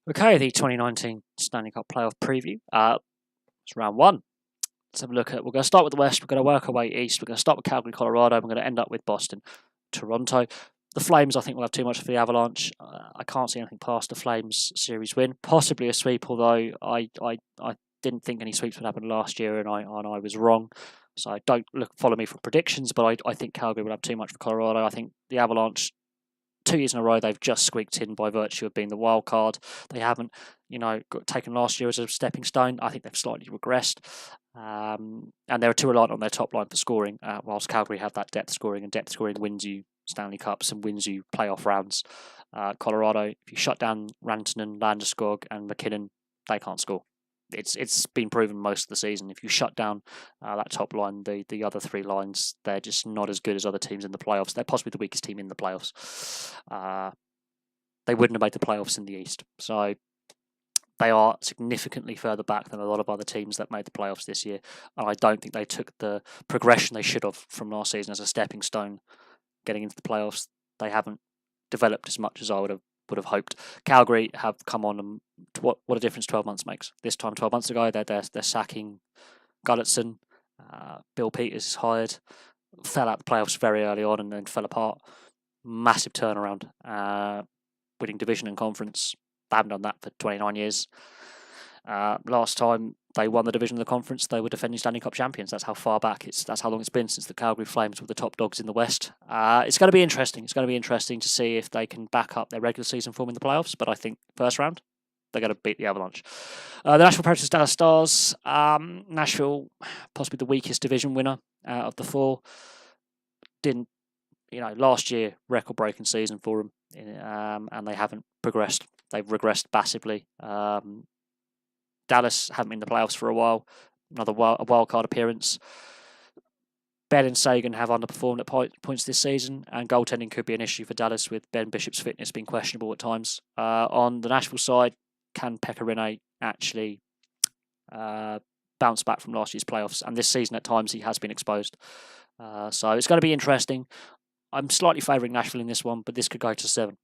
Okay, the 2019 Stanley Cup playoff preview. It's round one. Let's have a look at. We're going to start with the West. We're going to work our way east. We're going to start with Calgary, Colorado. We're going to end up with Boston, Toronto. The Flames, I think, will have too much for the Avalanche. I can't see anything past the Flames series win. Possibly a sweep, although I didn't think any sweeps would happen last year, and I was wrong. So don't follow me for predictions, but I think Calgary will have too much for Colorado. I think the Avalanche 2 years in a row they've just squeaked in by virtue of being the wild card. They haven't, taken last year as a stepping stone. I think they've slightly regressed, and they're too reliant on their top line for scoring. Whilst Calgary have that depth scoring, and depth scoring wins you Stanley Cups and wins you playoff rounds. Colorado, if you shut down Rantanen, Landeskog, and McKinnon, they can't score. It's been proven most of the season. If you shut down that top line, the other three lines, they're just not as good as other teams in the playoffs. They're possibly the weakest team in the playoffs. They wouldn't have made the playoffs in the East. So they are significantly further back than a lot of other teams that made the playoffs this year. And I don't think they took the progression they should have from last season as a stepping stone getting into the playoffs. They haven't developed as much as I would have hoped. Calgary have come on, and what a difference 12 months makes. This time 12 months ago, they're sacking Gulletson. Bill Peters is hired. Fell out the playoffs very early on and then fell apart. Massive turnaround. Winning division and conference. They haven't done that for 29 years. Last time they won the division of the conference, they were defending Stanley Cup champions. That's how far back that's how long it's been since the Calgary Flames were the top dogs in the West. It's going to be interesting. It's going to be interesting to see if they can back up their regular season form in the playoffs. But I think first round they're going to beat the Avalanche. The Nashville Predators, Dallas Stars. Nashville, possibly the weakest division winner out of the four. Didn't last year record-breaking season for them, and they haven't progressed. They've regressed massively. Dallas haven't been in the playoffs for a while. Another wild card appearance. Ben and Sagan have underperformed at points this season, and goaltending could be an issue for Dallas with Ben Bishop's fitness being questionable at times. On the Nashville side, can Pekka Rinne actually bounce back from last year's playoffs? And this season, at times, he has been exposed. So it's going to be interesting. I'm slightly favouring Nashville in this one, but this could go to 7.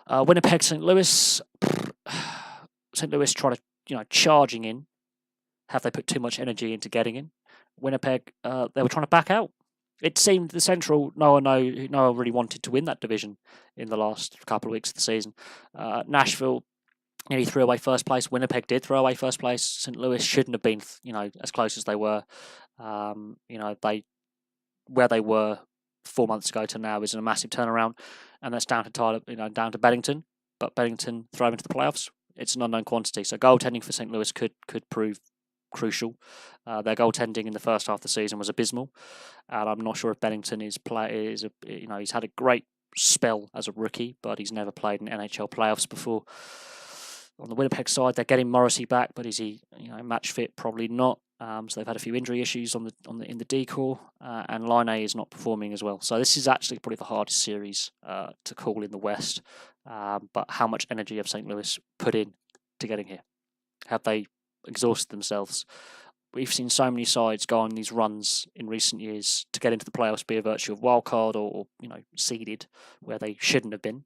Winnipeg, St. Louis. St. Louis trying to charging in. Have they put too much energy into getting in? Winnipeg, they were trying to back out. It seemed the Central, no one really wanted to win that division in the last couple of weeks of the season. Nashville nearly threw away first place. Winnipeg did throw away first place. St. Louis shouldn't have been, as close as they were. Where they were 4 months ago to now is a massive turnaround, and that's down to down to Bennington. But Bennington throw into the playoffs. It's an unknown quantity. So goaltending for St. Louis could prove crucial. Their goaltending in the first half of the season was abysmal, and I'm not sure if Bennington he's had a great spell as a rookie, but he's never played in NHL playoffs before. On the Winnipeg side, they're getting Morrissey back, but is he match fit? Probably not. So they've had a few injury issues in the decor, and Line A is not performing as well. So this is actually probably the hardest series to call in the West. But how much energy have St. Louis put in to getting here? Have they exhausted themselves? We've seen so many sides go on these runs in recent years to get into the playoffs, be a virtue of wild card or seeded where they shouldn't have been,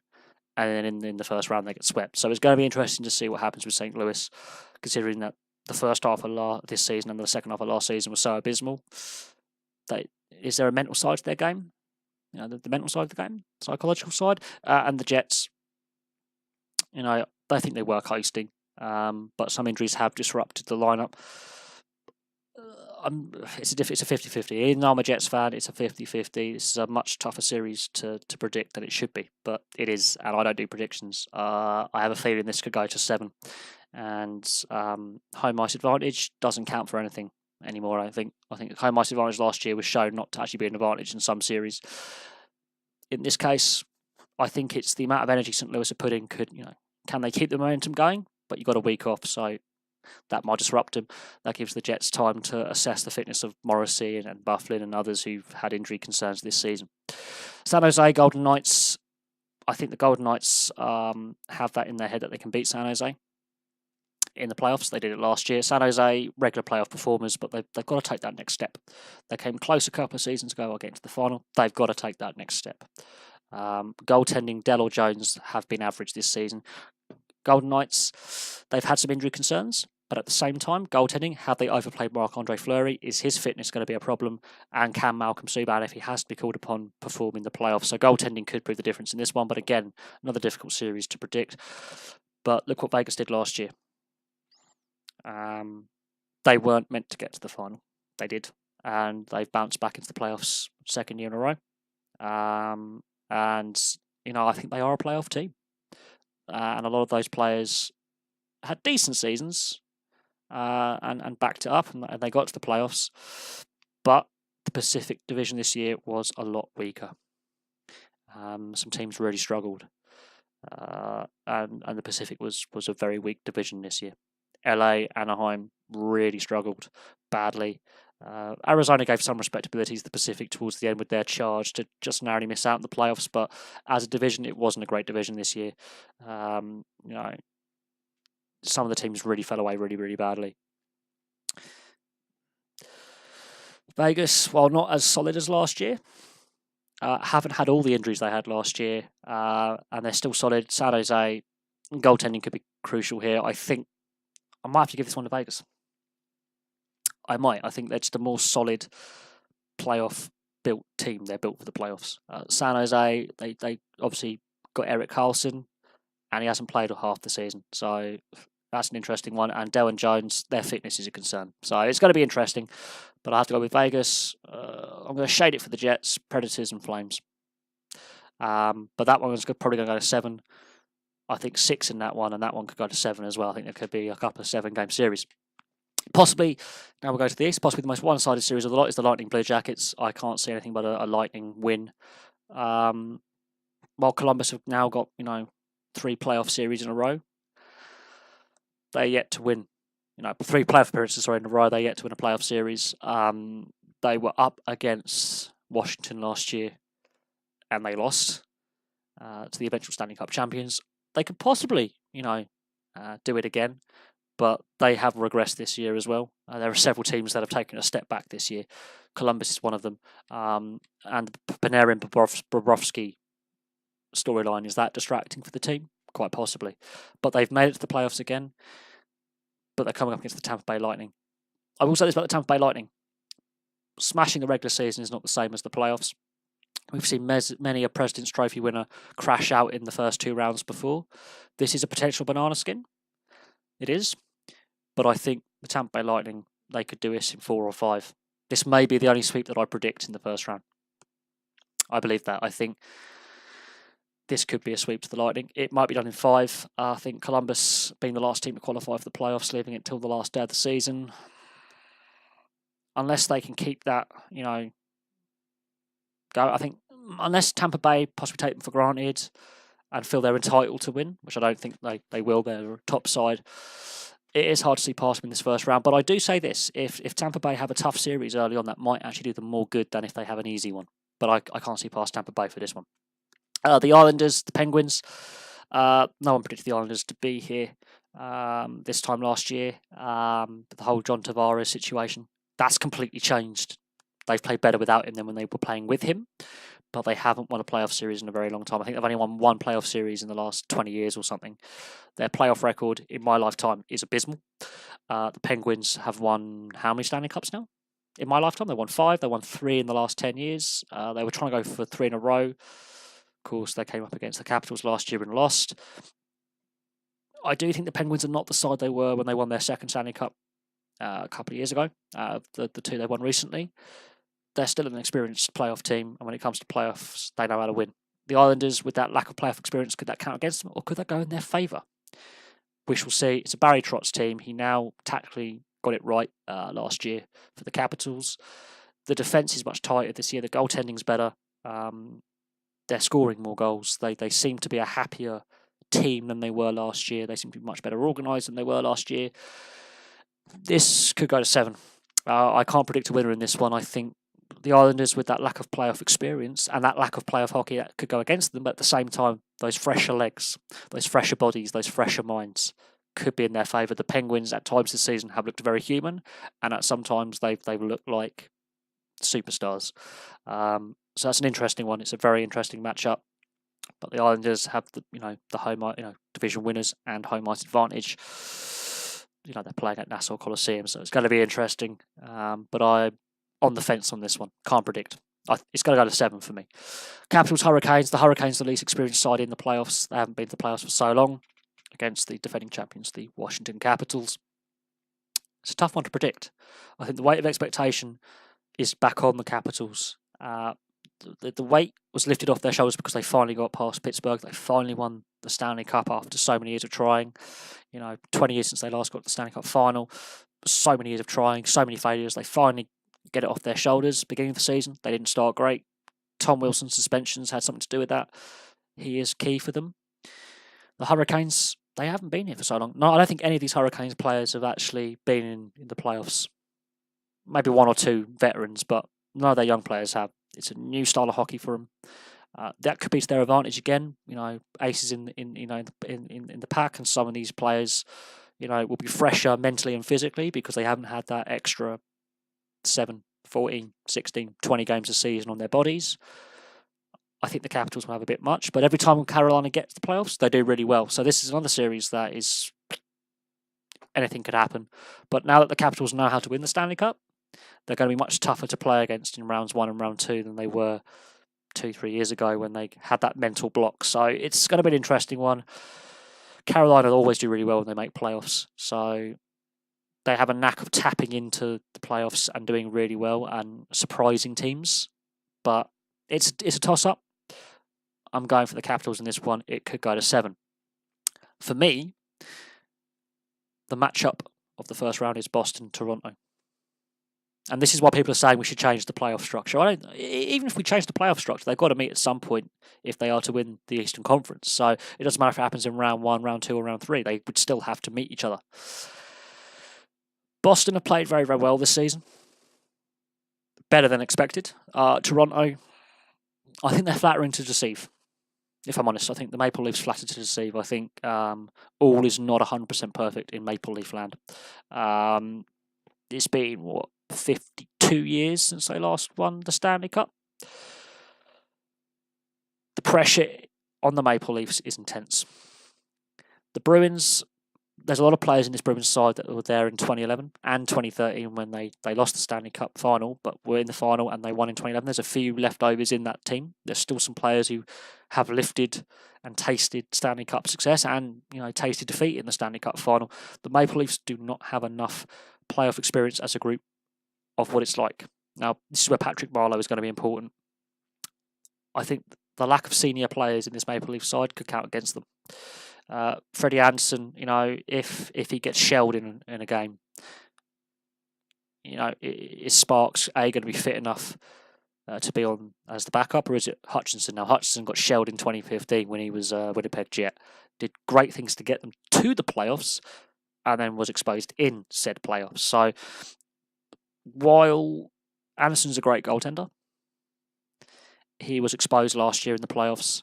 and then in the first round they get swept. So it's going to be interesting to see what happens with St. Louis, considering that the first half of this season and the second half of last season was so abysmal. Is there a mental side to their game? The mental side of the game, psychological side, and the Jets. I think they were coasting, but some injuries have disrupted the lineup. It's a 50-50. Even though I'm a Jets fan, it's a 50-50. This is a much tougher series to predict than it should be, but it is, and I don't do predictions. I have a feeling this could go to 7, and home ice advantage doesn't count for anything anymore. I think home ice advantage last year was shown not to actually be an advantage in some series. In this case, I think it's the amount of energy St. Louis are putting. Can they keep the momentum going? But you've got a week off, so that might disrupt them. That gives the Jets time to assess the fitness of Morrissey and Bufflin and others who've had injury concerns this season. San Jose, Golden Knights. I think the Golden Knights have that in their head that they can beat San Jose in the playoffs. They did it last year. San Jose, regular playoff performers, but they've got to take that next step. They came close a couple of seasons ago. I'll get into the final. They've got to take that next step. Goaltending, Dell or Jones have been average this season. Golden Knights, they've had some injury concerns, but at the same time, goaltending, have they overplayed Marc-Andre Fleury? Is his fitness going to be a problem? And can Malcolm Subban, if he has to be called upon, perform in the playoffs? So goaltending could prove the difference in this one, but again, another difficult series to predict. But look what Vegas did last year. They weren't meant to get to the final. They did. And they've bounced back into the playoffs second year in a row. And, I think they are a playoff team. And a lot of those players had decent seasons and backed it up, and they got to the playoffs. But the Pacific Division this year was a lot weaker. Some teams really struggled. And the Pacific was a very weak division this year. LA, Anaheim really struggled badly. Arizona gave some respectability to the Pacific towards the end with their charge to just narrowly miss out in the playoffs, but as a division, it wasn't a great division this year. Some of the teams really fell away really, really badly. Vegas, while not as solid as last year, haven't had all the injuries they had last year, and they're still solid. San Jose, goaltending could be crucial here. I think I might have to give this one to Vegas. I might. I think they're just a more solid playoff built team. They're built for the playoffs. San Jose, they obviously got Erik Karlsson, and he hasn't played half the season. So that's an interesting one. And Delon Jones, their fitness is a concern. So it's going to be interesting. But I have to go with Vegas. I'm going to shade it for the Jets, Predators, and Flames. But that one's probably going to go to 7. I think 6 in that one, and that one could go to 7 as well. I think there could be a couple of 7-game series. Possibly, now we'll go to the East, possibly the most one-sided series of the lot is the Lightning Blue Jackets. I can't see anything but a Lightning win. While Columbus have now got, 3 playoff series in a row, they're yet to win. 3 playoff appearances in a row, they're yet to win a playoff series. They were up against Washington last year, and they lost to the eventual Stanley Cup champions. They could possibly, do it again. But they have regressed this year as well. There are several teams that have taken a step back this year. Columbus is one of them. And the Panarin-Bobrovsky storyline, is that distracting for the team? Quite possibly. But they've made it to the playoffs again. But they're coming up against the Tampa Bay Lightning. I will say this about the Tampa Bay Lightning. Smashing the regular season is not the same as the playoffs. We've seen many a President's Trophy winner crash out in the first 2 rounds before. This is a potential banana skin. It is. But I think the Tampa Bay Lightning, they could do this in 4 or 5. This may be the only sweep that I predict in the first round. I believe that. I think this could be a sweep to the Lightning. It might be done in 5. I think Columbus, being the last team to qualify for the playoffs, leaving it till the last day of the season. Unless they can keep that, go. I think unless Tampa Bay possibly take them for granted and feel they're entitled to win, which I don't think they will. They're a top side. It is hard to see past them in this first round. But I do say this, if Tampa Bay have a tough series early on, that might actually do them more good than if they have an easy one. But I can't see past Tampa Bay for this one. The Islanders, the Penguins. No one predicted the Islanders to be here this time last year. The whole John Tavares situation, that's completely changed. They've played better without him than when they were playing with him. But they haven't won a playoff series in a very long time. I think they've only won 1 playoff series in the last 20 years or something. Their playoff record in my lifetime is abysmal. The Penguins have won how many Stanley Cups now? In my lifetime, they won 5. They won 3 in the last 10 years. They were trying to go for 3 in a row. Of course, they came up against the Capitals last year and lost. I do think the Penguins are not the side they were when they won their second Stanley Cup a couple of years ago. The 2 they won recently. They're still an experienced playoff team, and when it comes to playoffs, they know how to win. The Islanders, with that lack of playoff experience, could that count against them, or could that go in their favour? We shall see. It's a Barry Trotz team. He now tactically got it right last year for the Capitals. The defence is much tighter this year. The goaltending's better. They're scoring more goals. They seem to be a happier team than they were last year. They seem to be much better organised than they were last year. This could go to 7. I can't predict a winner in this one. I think the Islanders, with that lack of playoff experience and that lack of playoff hockey, that could go against them. But at the same time, those fresher legs, those fresher bodies, those fresher minds could be in their favour. The Penguins, at times this season, have looked very human, and at sometimes they've looked like superstars. So that's an interesting one. It's a very interesting matchup. but the Islanders have the home division winners and home ice advantage. They're playing at Nassau Coliseum, so it's going to be interesting. But I'm on the fence on this one. Can't predict. It's going to go to 7 for me. Capitals, Hurricanes. The Hurricanes, the least experienced side in the playoffs. They haven't been to the playoffs for so long against the defending champions, the Washington Capitals. It's a tough one to predict. I think the weight of expectation is back on the Capitals. The weight was lifted off their shoulders because they finally got past Pittsburgh. They finally won the Stanley Cup after so many years of trying. 20 years since they last got the Stanley Cup final. So many years of trying, so many failures. They finally get it off their shoulders. Beginning of the season, they didn't start great. Tom Wilson's suspensions had something to do with that. He is key for them. The Hurricanes, they haven't been here for so long. No, I don't think any of these Hurricanes players have actually been in the playoffs. Maybe one or two veterans, but none of their young players have. It's a new style of hockey for them. That could be to their advantage again. Aces in the pack, and some of these players, will be fresher mentally and physically because they haven't had that extra 7, 14, 16, 20 games a season on their bodies. I think the Capitals will have a bit much, but every time Carolina gets to the playoffs, they do really well. So this is another series that is anything could happen. But now that the Capitals know how to win the Stanley Cup, they're going to be much tougher to play against in rounds 1 and round 2 than they were 2-3 years ago when they had that mental block. So it's going to be an interesting one. Carolina always do really well when they make playoffs. So they have a knack of tapping into the playoffs and doing really well and surprising teams. But it's a toss-up. I'm going for the Capitals in this one. It could go to 7. For me, the matchup of the first round is Boston-Toronto. And this is why people are saying we should change the playoff structure. Even if we change the playoff structure, they've got to meet at some point if they are to win the Eastern Conference. So it doesn't matter if it happens in round 1, round 2, or round 3. They would still have to meet each other. Boston have played very, very well this season. Better than expected. Toronto, I think they're flattering to deceive. If I'm honest, I think the Maple Leafs flatter to deceive. I think all is not 100% perfect in Maple Leaf land. It's been, 52 years since they last won the Stanley Cup. The pressure on the Maple Leafs is intense. The Bruins, there's a lot of players in this Bruins side that were there in 2011 and 2013 when they lost the Stanley Cup final, but were in the final and they won in 2011. There's a few leftovers in that team. There's still some players who have lifted and tasted Stanley Cup success and tasted defeat in the Stanley Cup final. The Maple Leafs do not have enough playoff experience as a group of what it's like. Now, this is where Patrick Marleau is going to be important. I think the lack of senior players in this Maple Leaf side could count against them. Freddie Anderson, if he gets shelled in a game, is Sparks A going to be fit enough to be on as the backup, or is it Hutchinson? Now, Hutchinson got shelled in 2015 when he was Winnipeg Jet. Did great things to get them to the playoffs, and then was exposed in said playoffs. So, while Anderson's a great goaltender, he was exposed last year in the playoffs,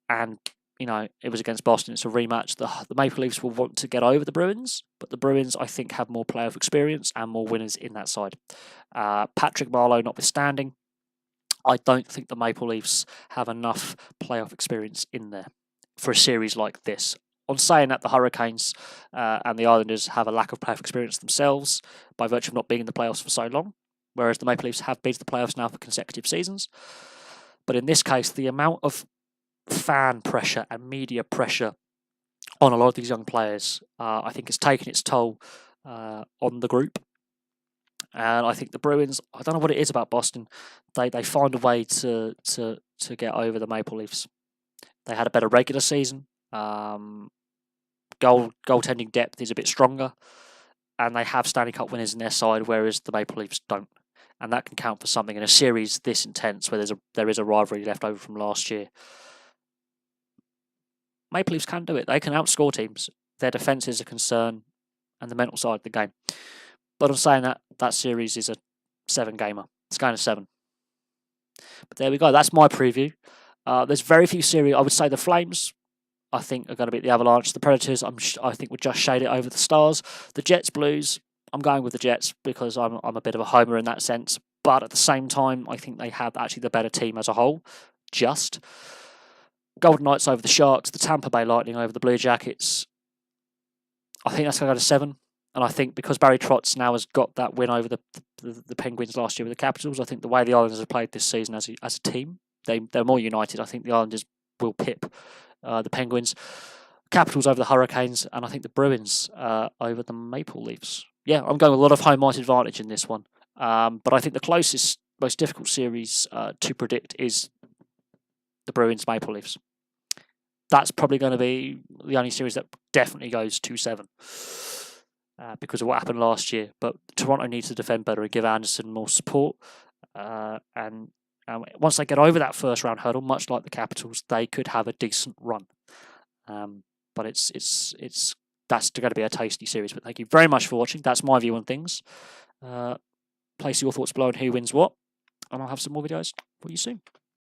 and it was against Boston. It's a rematch. The Maple Leafs will want to get over the Bruins, but the Bruins, I think, have more playoff experience and more winners in that side. Patrick Marleau notwithstanding, I don't think the Maple Leafs have enough playoff experience in there for a series like this. On saying that, the Hurricanes and the Islanders have a lack of playoff experience themselves by virtue of not being in the playoffs for so long, whereas the Maple Leafs have been to the playoffs now for consecutive seasons. But in this case, the amount of fan pressure and media pressure on a lot of these young players, I think has taken its toll on the group. And I think the Bruins, I don't know what it is about Boston, they find a way to get over the Maple Leafs. They had a better regular season. Goaltending depth is a bit stronger, and they have Stanley Cup winners in their side, whereas the Maple Leafs don't. And that can count for something in a series this intense, where there is a rivalry left over from last year. Maple Leafs can do it. They can outscore teams. Their defence is a concern, and the mental side of the game. But I'm saying that series is a 7-gamer. It's going to 7. But there we go. That's my preview. There's very few series. I would say the Flames, I think, are going to beat the Avalanche. The Predators, I think, would just shade it over the Stars. The Jets, Blues, I'm going with the Jets because I'm a bit of a homer in that sense. But at the same time, I think they have actually the better team as a whole. Golden Knights over the Sharks, the Tampa Bay Lightning over the Blue Jackets. I think that's going to go to 7. And I think because Barry Trotz now has got that win over the Penguins last year with the Capitals, I think the way the Islanders have played this season as a team, they're more united. I think the Islanders will pip the Penguins. Capitals over the Hurricanes, and I think the Bruins over the Maple Leafs. Yeah, I'm going with a lot of home ice advantage in this one. But I think the closest, most difficult series to predict is the Bruins Maple Leafs. That's probably going to be the only series that definitely goes 2-7 because of what happened last year. But Toronto needs to defend better and give Anderson more support. And once they get over that first round hurdle, much like the Capitals, they could have a decent run. But that's going to be a tasty series. But thank you very much for watching. That's my view on things. Place your thoughts below on who wins what, and I'll have some more videos for you soon.